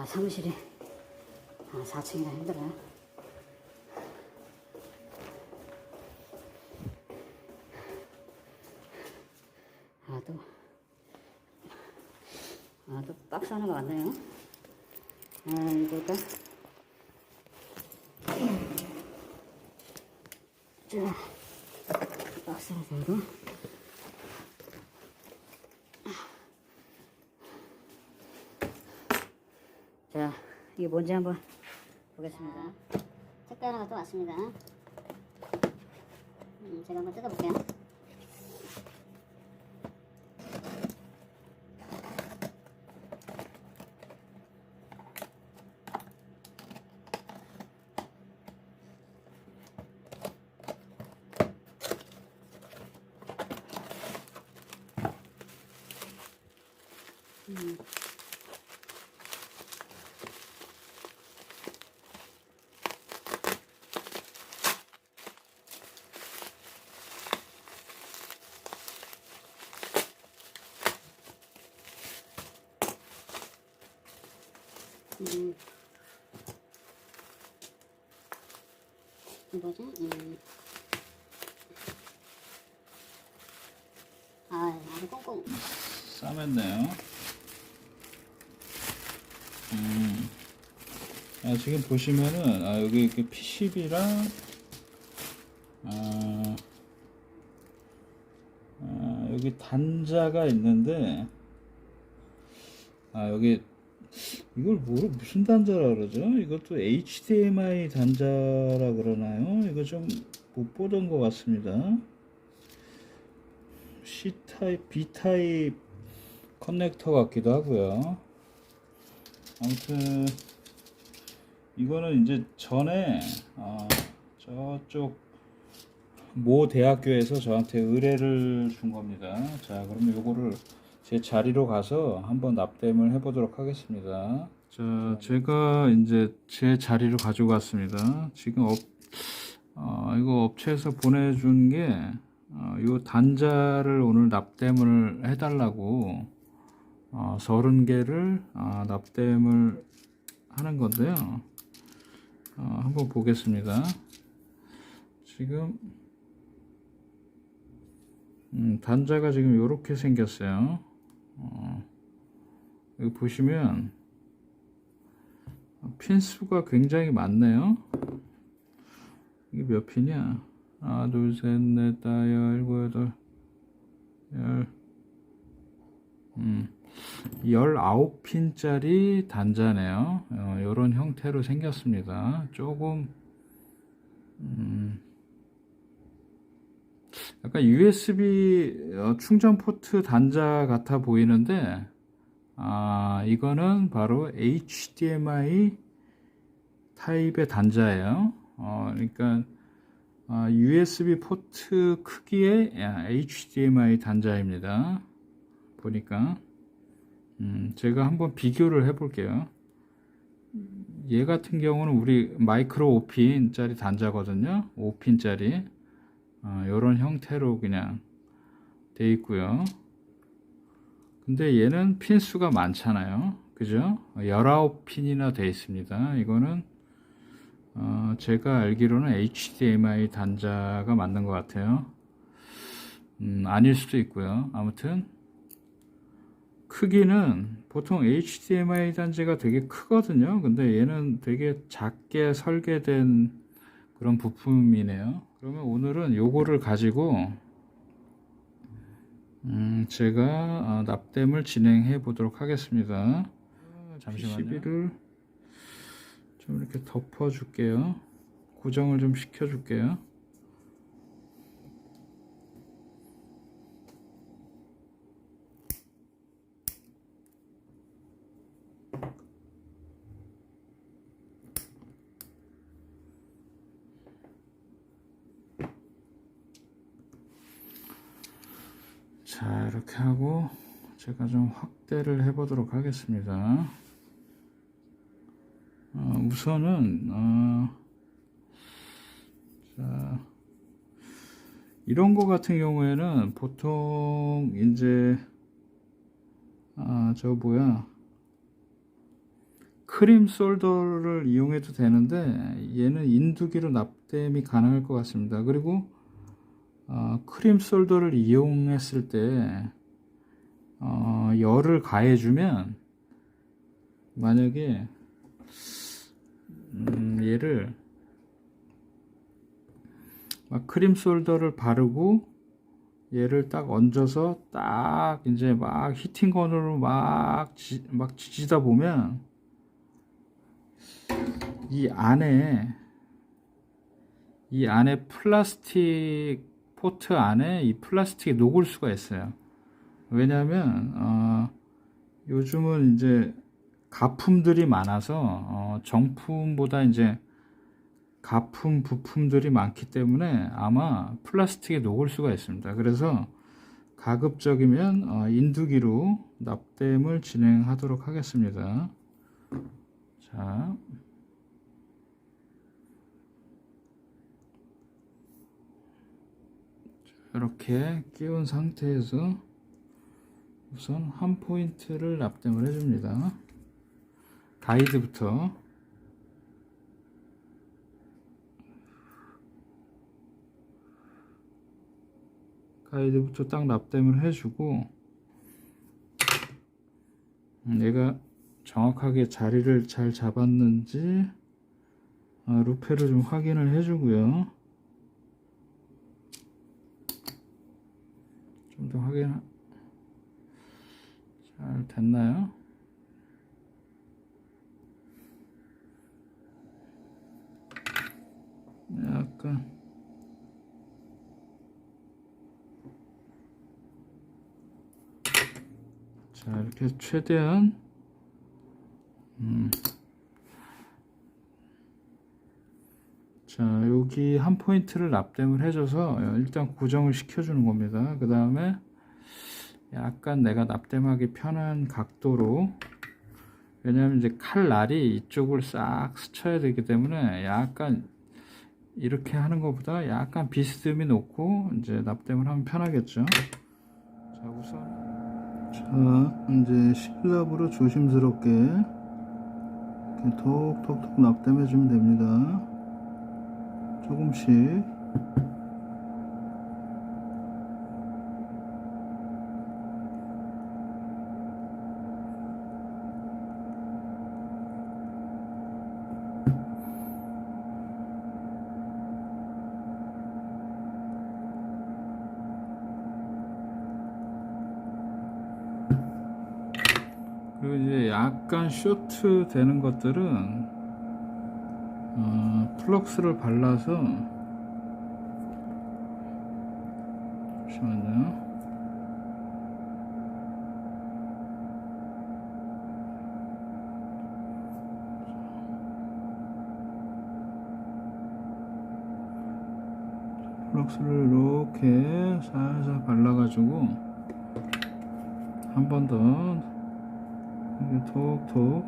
사무실이 4층이라 힘들어요. 또 박스 하나가 왔네요. 이거 일단 자, 박스를 들고 자, 이게 뭔지 한번 보겠습니다. 책가 하나가 또 왔습니다. 제가 한번 뜯어볼게요. 뭐지? 아주 꽁꽁 싸맸네요. 지금 보시면은 여기 이렇게 PCB랑 여기 단자가 있는데 여기 이걸 무슨 단자라 그러죠? 이것도 HDMI 단자라 그러나요? 이거 좀 못 보던 것 같습니다. C타입, B타입 커넥터 같기도 하고요. 아무튼 이거는 이제 전에 저쪽 모 대학교에서 저한테 의뢰를 준 겁니다. 자, 그러면 요거를 제 자리로 가서 한번 납땜을 해 보도록 하겠습니다. 자, 제가 이제 제 자리로 가지고 왔습니다. 지금 이거 업체에서 보내준 게 요 단자를 오늘 납땜을 해달라고 30개를 납땜을 하는 건데요. 한번 보겠습니다. 지금 단자가 지금 이렇게 생겼어요. 여기 보시면 핀 수가 굉장히 많네요. 이게 몇 핀이야? 하나, 둘, 셋, 넷, 다, 열, 구, 여덟, 19핀짜리 단자네요. 이런 형태로 생겼습니다. 조금 약간 USB 충전 포트 단자 같아 보이는데 이거는 바로 HDMI 타입의 단자예요. 그러니까 USB 포트 크기의 HDMI 단자입니다. 보니까 제가 한번 비교를 해 볼게요. 얘 같은 경우는 우리 마이크로 5핀짜리 단자거든요. 5핀짜리 이런 형태로 그냥 돼 있고요. 근데 얘는 핀 수가 많잖아요. 그죠? 19핀이나 돼 있습니다. 이거는 제가 알기로는 HDMI 단자가 맞는 것 같아요. 아닐 수도 있고요. 아무튼 크기는 보통 HDMI 단자가 되게 크거든요. 근데 얘는 되게 작게 설계된 그런 부품이네요. 그러면 오늘은 요거를 가지고 제가 납땜을 진행해 보도록 하겠습니다. 잠시만요. PCB를 좀 이렇게 덮어 줄게요. 고정을 좀 시켜 줄게요. 자, 이렇게 하고 제가 좀 확대를 해 보도록 하겠습니다. 우선은 자, 이런 거 같은 경우에는 보통 이제 크림 솔더를 이용해도 되는데 얘는 인두기로 납땜이 가능할 것 같습니다. 그리고 크림 솔더를 이용했을 때 열을 가해주면 만약에 얘를 막 크림 솔더를 바르고 얘를 딱 얹어서 딱 이제 막 히팅건으로 막 지지다 보면 이 안에 플라스틱 포트 안에 이 플라스틱이 녹을 수가 있어요. 왜냐하면 요즘은 이제 가품들이 많아서 정품보다 이제 가품 부품들이 많기 때문에 아마 플라스틱이 녹을 수가 있습니다. 그래서 가급적이면 인두기로 납땜을 진행하도록 하겠습니다. 자, 이렇게 끼운 상태에서 우선 한 포인트를 납땜을 해줍니다. 가이드부터 딱 납땜을 해주고 얘가 정확하게 자리를 잘 잡았는지 루페를 좀 확인을 해주고요. 좀 더 확인 잘 됐나요? 약간 자 이렇게 최대한 자 여기 한 포인트를 납땜을 해줘서 일단 고정을 시켜주는 겁니다. 그 다음에 약간 내가 납땜하기 편한 각도로, 왜냐하면 이제 칼날이 이쪽을 싹 스쳐야 되기 때문에 약간 이렇게 하는 것보다 약간 비스듬히 놓고 이제 납땜을 하면 편하겠죠. 자 우선 이제 실납으로 조심스럽게 이렇게 톡톡톡 납땜해 주면 됩니다. 조금씩. 그리고 이제 약간 쇼트 되는 것들은 플럭스를 발라서, 잠시만요. 플럭스를 이렇게 살살 발라가지고 한 번 더 톡톡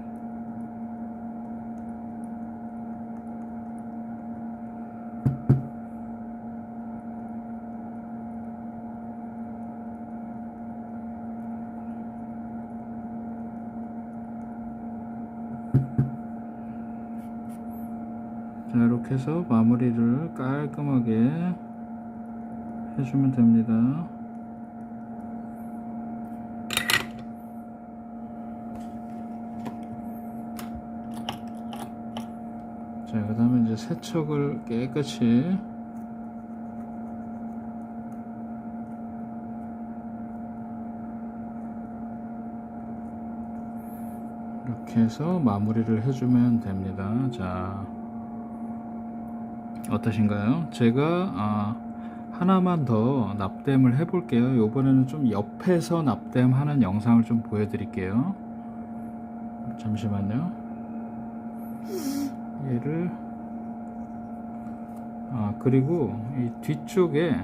자 이렇게 해서 마무리를 깔끔하게 해주면 됩니다. 자, 그 다음에 이제 세척을 깨끗이 이렇게 해서 마무리를 해주면 됩니다. 자, 어떠신가요? 제가 하나만 더 납땜을 해 볼게요. 요번에는 좀 옆에서 납땜하는 영상을 좀 보여드릴게요. 잠시만요. 얘를 그리고 이 뒤쪽에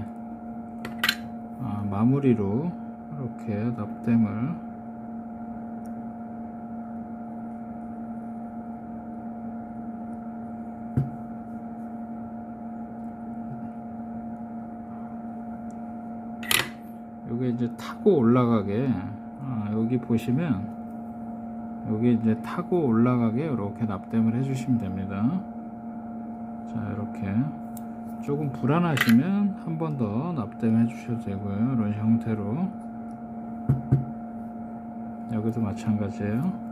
마무리로 이렇게 납땜을 요게 이제 타고 올라가게 여기 보시면 여기 이제 타고 올라가게 이렇게 납땜을 해주시면 됩니다. 자, 이렇게 조금 불안하시면 한 번 더 납땜해 주셔도 되고요. 이런 형태로 여기도 마찬가지예요.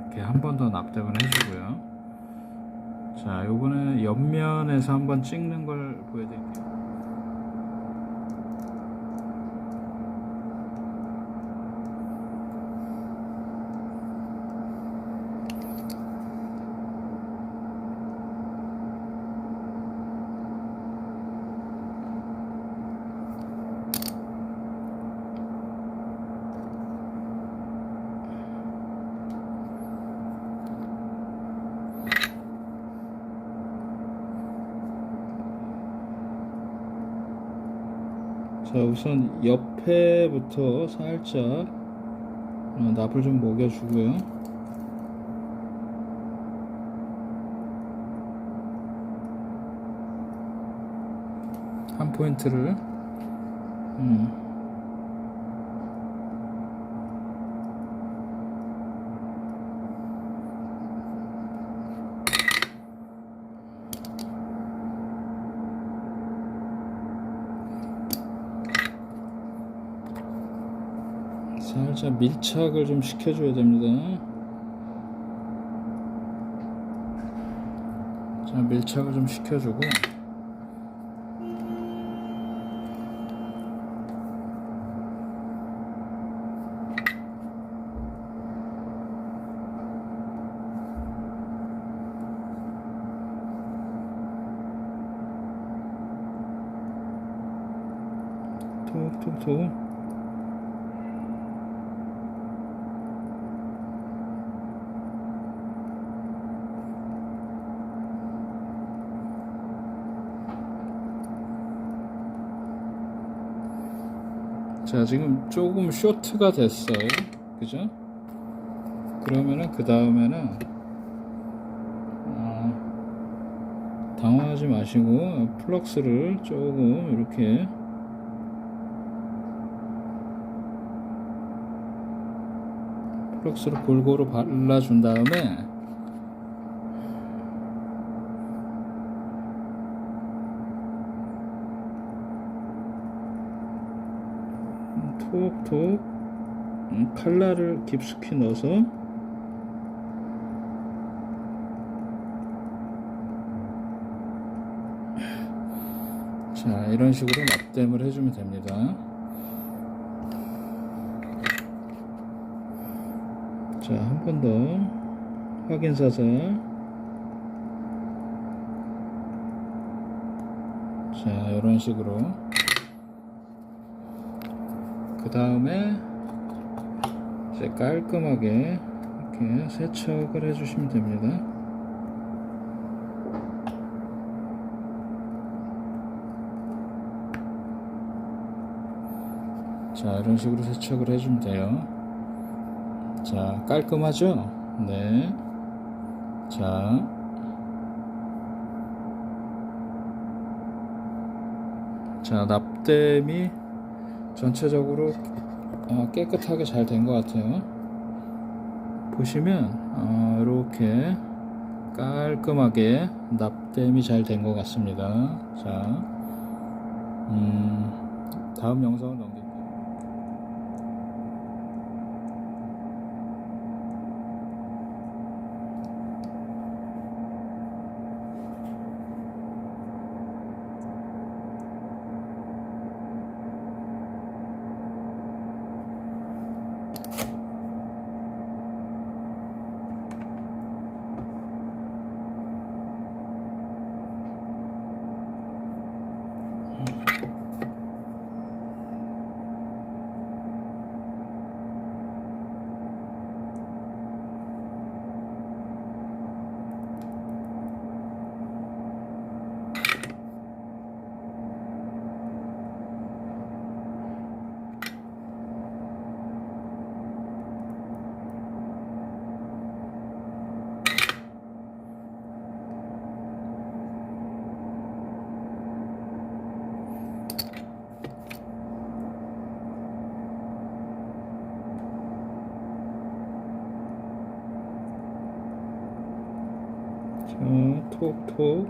이렇게 한 번 더 납땜을 해주고요. 자, 요번에 옆면에서 한번 찍는 걸 보여드릴게요. 자, 우선 옆에부터 살짝 납을 좀 먹여주고요. 한 포인트를 살짝 밀착을 좀 시켜줘야 됩니다. 자, 밀착을 좀 시켜주고 톡톡톡. 자, 지금 조금 쇼트가 됐어요. 그죠? 그러면은 그 다음에는 당황하지 마시고 플럭스를 조금 이렇게 플럭스를 골고루 발라준 다음에 톡톡 칼날을 깊숙이 넣어서 자, 이런 식으로 납땜을 해주면 됩니다. 자, 한 번 더 확인 사살. 자, 이런 식으로 그 다음에 이제 깔끔하게 이렇게 세척을 해주시면 됩니다. 자, 이런 식으로 세척을 해주면 돼요. 자, 깔끔하죠? 네. 자, 납땜이 전체적으로 깨끗하게 잘 된 것 같아요. 보시면 이렇게 깔끔하게 납땜이 잘 된 것 같습니다. 자, 다음 영상을 넘길게요. 자, 톡톡.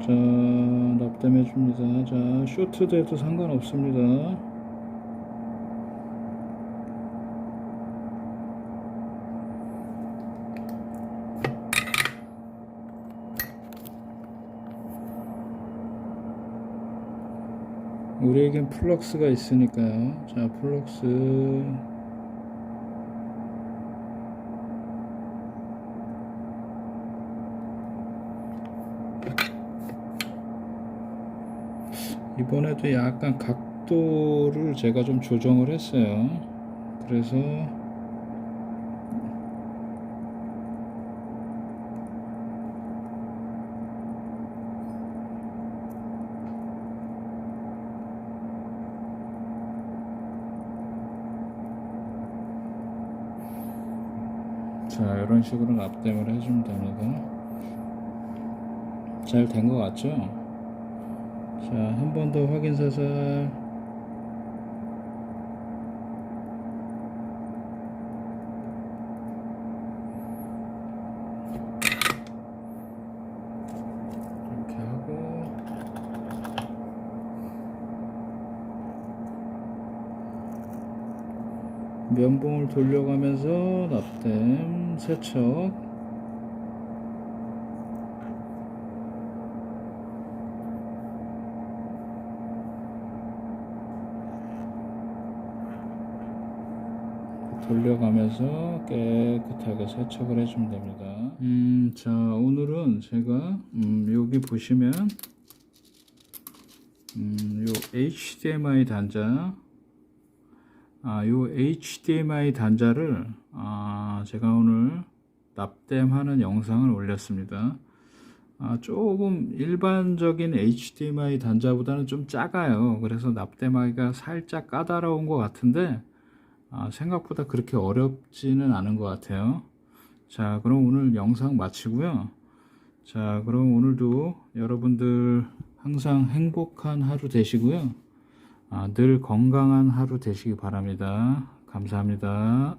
자, 납땜해 줍니다. 자, 쇼트 돼도 상관없습니다. 우리에겐 플럭스가 있으니까요. 자, 플럭스. 이번에도 약간 각도를 제가 좀 조정을 했어요. 그래서 자, 이런 식으로 납땜을 해주면 됩니다. 잘 된 것 같죠? 자, 한 번 더 확인 사살. 이렇게 하고 면봉을 돌려가면서 납땜 세척. 돌려가면서 깨끗하게 세척을 해주면 됩니다. 자, 오늘은 제가 여기 보시면 요 HDMI 단자, 요 HDMI 단자를 제가 오늘 납땜하는 영상을 올렸습니다. 조금 일반적인 HDMI 단자보다는 좀 작아요. 그래서 납땜하기가 살짝 까다로운 것 같은데 생각보다 그렇게 어렵지는 않은 것 같아요. 자, 그럼 오늘 영상 마치고요. 자, 그럼 오늘도 여러분들 항상 행복한 하루 되시고요. 늘 건강한 하루 되시기 바랍니다. 감사합니다.